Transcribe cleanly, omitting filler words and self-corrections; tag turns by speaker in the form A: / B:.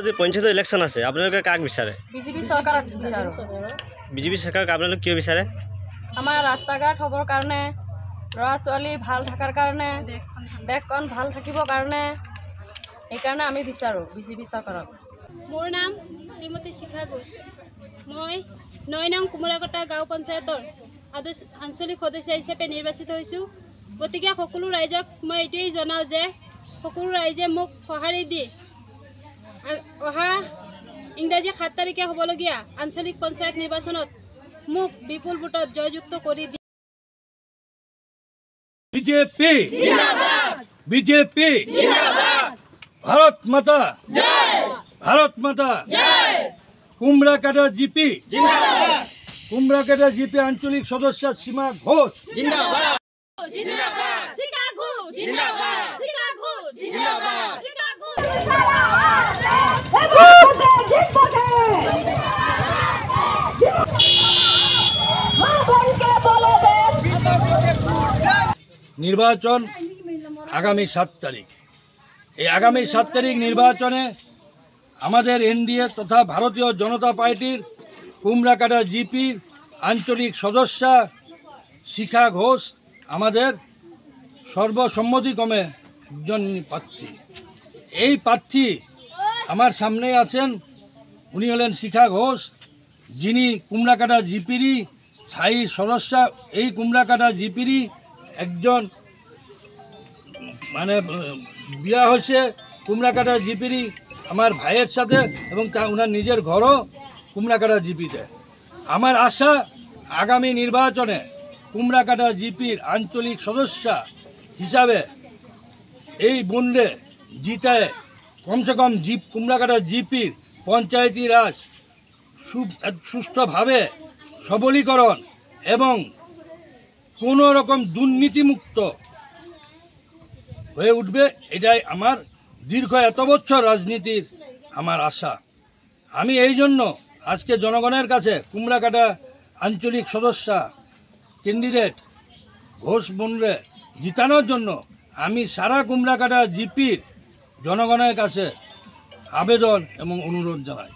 A: যে পঞ্চায়েত ইলেকশন আছে আপোনালোকে কাক বিচাৰে?
B: বিজেপি চৰকাৰক বিচাৰো।
A: বিজেপি চৰকাৰক আপোনালোকে কিয় বিচাৰে?
B: আমাৰ ৰাস্তা ঘাট হ'বৰ কাৰণে, ল'ৰা ছোৱালী ভাল থকাৰ কাৰণে, দেশখন ভাল থাকিবৰ কাৰণে, সেইকাৰণে আমি বিচাৰোঁ বিজেপি চৰকাৰক।
C: মোৰ নাম শ্ৰীমতী শিখা ঘোষ। মই ৯ নং কুমৰাকটা গাঁও পঞ্চায়তৰ আঞ্চলিক সদস্য হিচাপে নিৰ্বাচিত হৈছোঁ। গতিকে সকলো ৰাইজক মই এইটোৱেই জনাওঁ যে সকলো ৰাইজে মোক সঁহাৰি দি অহা ইংৰাজী ৭ তাৰিখে হ'বলগীয়া আঞ্চলিক পঞ্চায়ত নিৰ্বাচনত মোক বিপুল ভোটত জয়যুক্ত কৰি দিয়ে।
D: বিজেপি জিন্দাবাদ, বিজেপি জিন্দাবাদ, ভারত মাতা জয়, ভারত মাতা জয়। কুমড়াকাটা জিপি জিন্দাবাদ, কুমড়াকাটা জিপি আঞ্চলিক সদস্য সীমা ঘোষ জিন্দাবাদ,
C: জিন্দাবাদ, শিখা ঘোষ জিন্দাবাদ, শিখা ঘোষ জিন্দাবাদ, শিখা ঘোষ
D: নির্বাচন আগামী 7 তারিখ। এই আগামী 7 তারিখ নির্বাচনে আমাদের এনডিএ তথা ভারতীয় জনতা পার্টির কুমড়াকাটা জিপির আঞ্চলিক সদস্যা শিখা ঘোষ আমাদের সর্বসম্মতিক্রমে একজন প্রার্থী। এই প্রার্থী আমার সামনে আছেন, উনি হলেন শিখা ঘোষ, যিনি কুমড়াকাটা জিপিরই স্থায়ী সদস্যা। এই কুমড়াকাটা জিপিরই একজন মানে বিয়া হয়েছে কুমড়াকাটা জিপিরই আমার ভাইয়ের সাথে, এবং তা ওনার নিজের ঘরও কুমড়াকাটা জিপিতে। আমার আশা আগামী নির্বাচনে কুমড়াকাটা জিপির আঞ্চলিক সদস্যা হিসাবে এই বন্ডে জিতায় কমসে কম কুমড়াকাটা জিপির পঞ্চায়েতি রাজ সুষ্ঠুভাবে সবলীকরণ এবং কোনো রকম দুর্নীতিমুক্ত হয়ে উঠবে, এটাই আমার দীর্ঘ এত বছর রাজনীতির আমার আশা। আমি এই জন্য আজকে জনগণের কাছে কুমড়াকাটা আঞ্চলিক সদস্যা ক্যান্ডিডেট ঘোষ বন্ডে জিতানোর জন্য আমি সারা কুমড়াকাটা জিপির জনগণের কাছে আবেদন এবং অনুরোধ জানাই।